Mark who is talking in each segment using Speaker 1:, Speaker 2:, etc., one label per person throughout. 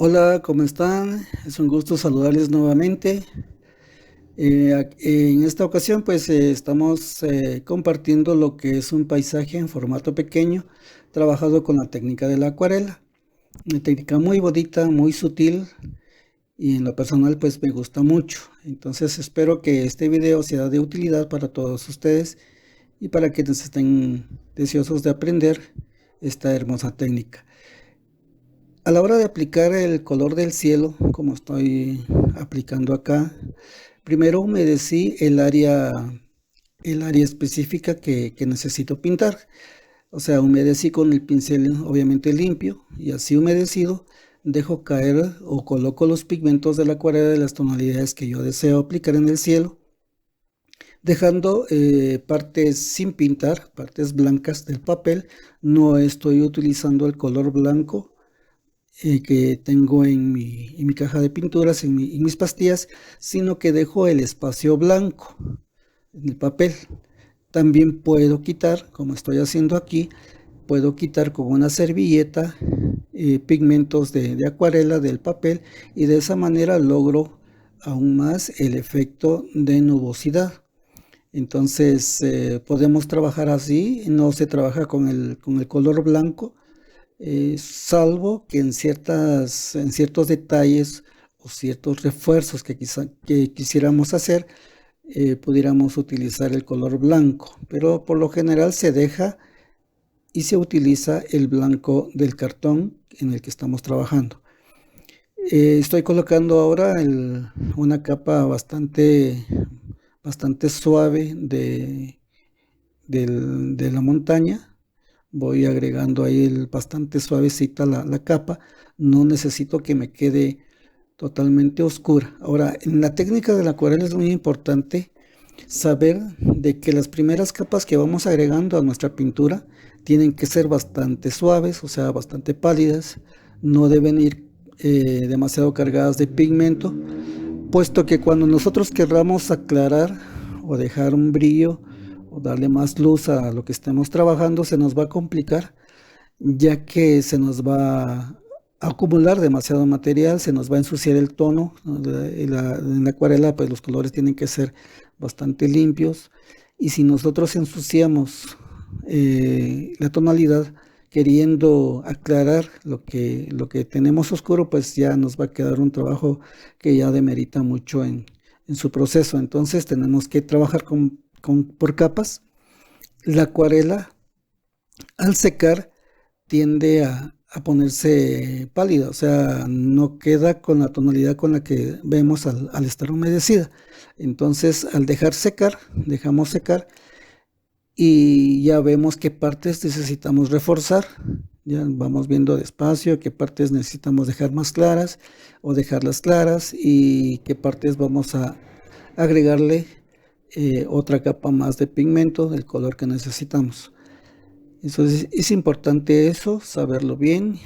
Speaker 1: Hola, ¿cómo están? Es un gusto saludarles nuevamente. En esta ocasión, pues estamos compartiendo lo que es un paisaje en formato pequeño, trabajado con la técnica de la acuarela. Una técnica muy bonita, muy sutil y en lo personal, pues me gusta mucho. Entonces, espero que este video sea de utilidad para todos ustedes y para quienes estén deseosos de aprender esta hermosa técnica. A la hora de aplicar el color del cielo, como estoy aplicando acá, primero humedecí el área específica que necesito pintar. O sea, humedecí con el pincel obviamente limpio y así humedecido dejo caer o coloco los pigmentos de la acuarela de las tonalidades que yo deseo aplicar en el cielo, dejando partes sin pintar, partes blancas del papel. No estoy utilizando el color blanco que tengo en mi caja de pinturas, en mis pastillas, sino que dejo el espacio blanco en el papel. También puedo quitar, como estoy haciendo aquí, puedo quitar con una servilleta pigmentos de acuarela del papel y de esa manera logro aún más el efecto de nubosidad. Entonces podemos trabajar así, no se trabaja con el color blanco, salvo que en ciertos detalles o ciertos refuerzos que quisiéramos hacer, pudiéramos utilizar el color blanco, pero por lo general se deja y se utiliza el blanco del cartón en el que estamos trabajando. Estoy colocando ahora una capa bastante suave de la montaña. Voy agregando ahí bastante suavecita la capa. No necesito que me quede totalmente oscura. Ahora, en la técnica de la acuarela es muy importante saber de que las primeras capas que vamos agregando a nuestra pintura tienen que ser bastante suaves, o sea, bastante pálidas. No deben ir demasiado cargadas de pigmento, puesto que cuando nosotros querramos aclarar o dejar un brillo o darle más luz a lo que estemos trabajando, se nos va a complicar, ya que se nos va a acumular demasiado material, se nos va a ensuciar el tono, ¿no? En la acuarela, pues los colores tienen que ser bastante limpios, y si nosotros ensuciamos la tonalidad queriendo aclarar lo que tenemos oscuro, pues ya nos va a quedar un trabajo que ya demerita mucho en su proceso. Entonces tenemos que trabajar por capas. La acuarela, al secar, tiende a ponerse pálida, o sea, no queda con la tonalidad con la que vemos al estar humedecida. Entonces, al dejar secar, dejamos secar y ya vemos qué partes necesitamos reforzar. Ya vamos viendo despacio qué partes necesitamos dejar más claras o dejarlas claras y qué partes vamos a agregarle otra capa más de pigmento del color que necesitamos. Entonces es importante eso, saberlo bien.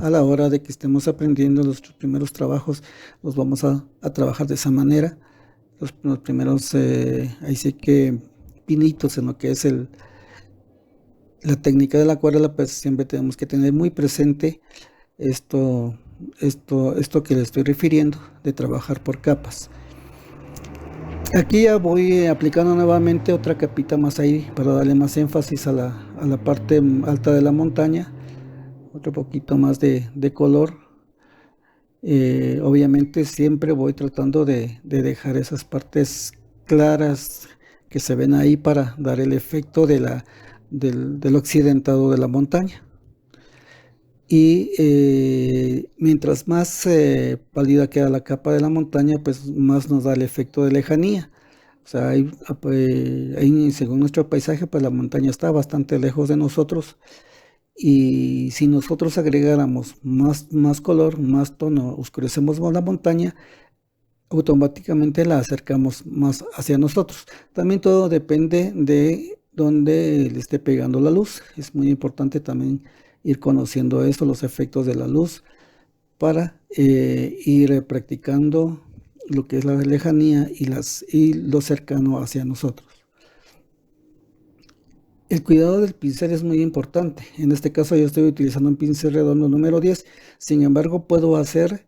Speaker 1: A la hora de que estemos aprendiendo los primeros trabajos, los vamos a trabajar de esa manera. Los primeros, ahí sí que pinitos en lo que es la técnica de la acuarela, pues siempre tenemos que tener muy presente esto, esto que le estoy refiriendo, de trabajar por capas. Aquí ya voy aplicando nuevamente otra capita más ahí para darle más énfasis a la parte alta de la montaña, otro poquito más de color. Obviamente siempre voy tratando de dejar esas partes claras que se ven ahí para dar el efecto del occidentado de la montaña. Y mientras más pálida queda la capa de la montaña, pues más nos da el efecto de lejanía. O sea, ahí, según nuestro paisaje, pues la montaña está bastante lejos de nosotros, y si nosotros agregáramos más color, más tono, oscurecemos más la montaña, automáticamente la acercamos más hacia nosotros. También todo depende de dónde le esté pegando la luz. Es muy importante también ir conociendo eso, los efectos de la luz, para ir practicando lo que es la lejanía y lo cercano hacia nosotros. El cuidado del pincel es muy importante. En este caso yo estoy utilizando un pincel redondo número 10. Sin embargo, puedo hacer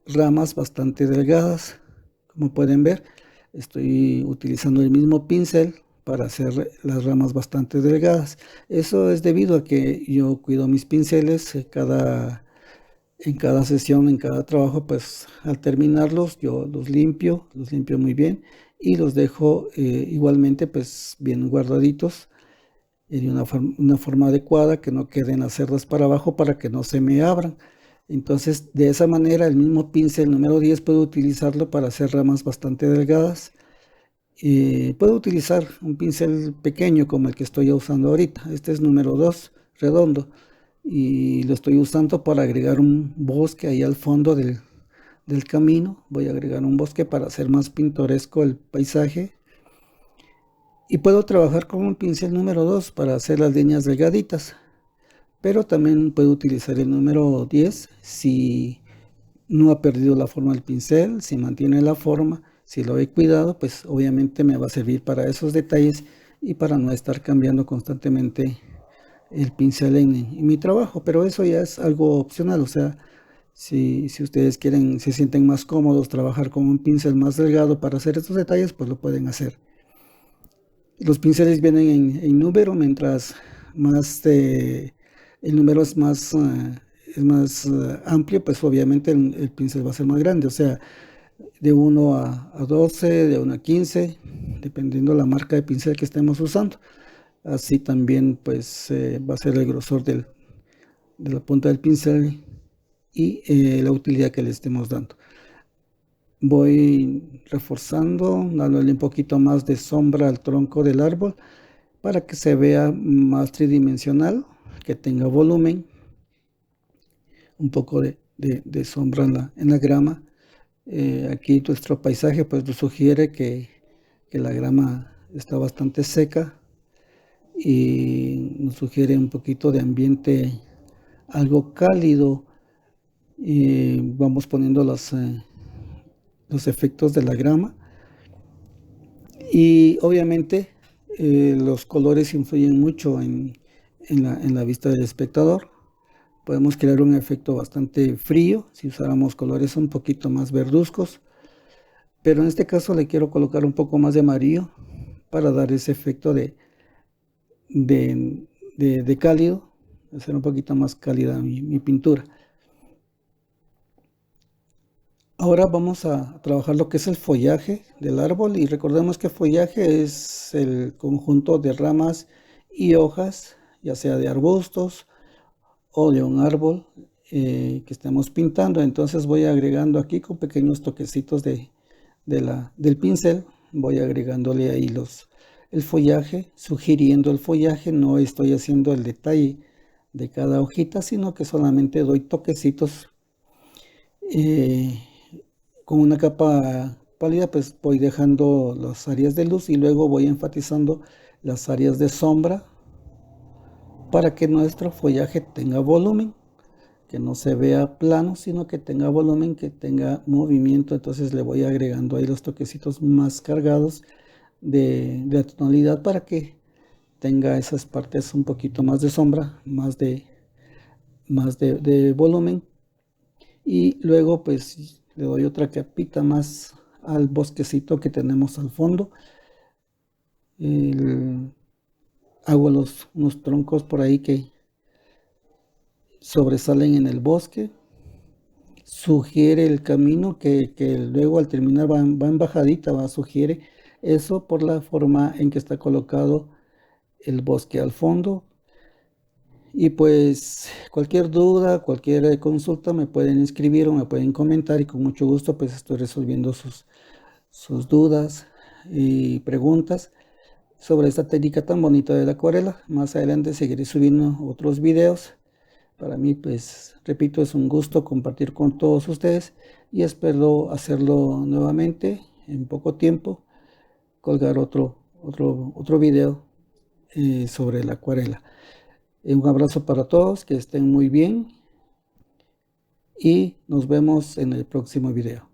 Speaker 1: ramas bastante delgadas. Como pueden ver, estoy utilizando el mismo pincel para hacer las ramas bastante delgadas. Eso es debido a que yo cuido mis pinceles en cada sesión, en cada trabajo, pues al terminarlos yo los limpio muy bien y los dejo igualmente pues bien guardaditos de una forma adecuada, que no queden las cerdas para abajo para que no se me abran. Entonces, de esa manera, el mismo pincel número 10 puedo utilizarlo para hacer ramas bastante delgadas. Puedo utilizar un pincel pequeño como el que estoy usando ahorita. Este es número 2 redondo, y lo estoy usando para agregar un bosque ahí al fondo del camino. Voy a agregar un bosque para hacer más pintoresco el paisaje. Y puedo trabajar con un pincel número 2 para hacer las líneas delgaditas, pero también puedo utilizar el número 10 si no ha perdido la forma del pincel, si mantiene la forma, si lo he cuidado, pues obviamente me va a servir para esos detalles y para no estar cambiando constantemente el pincel en mi trabajo. Pero eso ya es algo opcional, o sea, si ustedes quieren, se sienten más cómodos trabajar con un pincel más delgado para hacer estos detalles, pues lo pueden hacer. Los pinceles vienen en número, mientras más el número es más amplio, pues obviamente el pincel va a ser más grande, o sea, de 1 a 12, de 1 a 15, dependiendo la marca de pincel que estemos usando. Así también pues va a ser el grosor de la punta del pincel y la utilidad que le estemos dando. Voy reforzando, dándole un poquito más de sombra al tronco del árbol para que se vea más tridimensional, que tenga volumen, un poco de sombra en la grama. Aquí nuestro paisaje pues nos sugiere que la grama está bastante seca y nos sugiere un poquito de ambiente algo cálido. Y vamos poniendo los efectos de la grama. Y obviamente los colores influyen mucho en la vista del espectador. Podemos crear un efecto bastante frío si usáramos colores un poquito más verduzcos, pero en este caso le quiero colocar un poco más de amarillo para dar ese efecto de cálido, hacer un poquito más cálida mi pintura. Ahora vamos a trabajar lo que es el follaje del árbol, y recordemos que follaje es el conjunto de ramas y hojas, ya sea de arbustos o de un árbol que estemos pintando. Entonces voy agregando aquí con pequeños toquecitos del pincel, voy agregándole ahí el follaje, sugiriendo el follaje. No estoy haciendo el detalle de cada hojita, sino que solamente doy toquecitos. Con una capa pálida pues voy dejando las áreas de luz y luego voy enfatizando las áreas de sombra para que nuestro follaje tenga volumen, que no se vea plano, sino que tenga volumen, que tenga movimiento. Entonces le voy agregando ahí los toquecitos más cargados de la tonalidad para que tenga esas partes un poquito más de sombra, más de volumen. Y luego pues le doy otra capita más al bosquecito que tenemos al fondo. Hago unos troncos por ahí que sobresalen en el bosque. Sugiere el camino que luego al terminar va en bajadita, sugiere eso por la forma en que está colocado el bosque al fondo. Y pues cualquier duda, cualquier consulta me pueden escribir o me pueden comentar, y con mucho gusto pues estoy resolviendo sus dudas y preguntas sobre esta técnica tan bonita de la acuarela. Más adelante seguiré subiendo otros videos. Para mí, pues, repito, es un gusto compartir con todos ustedes y espero hacerlo nuevamente en poco tiempo, colgar otro video sobre la acuarela. Un abrazo para todos, que estén muy bien y nos vemos en el próximo video.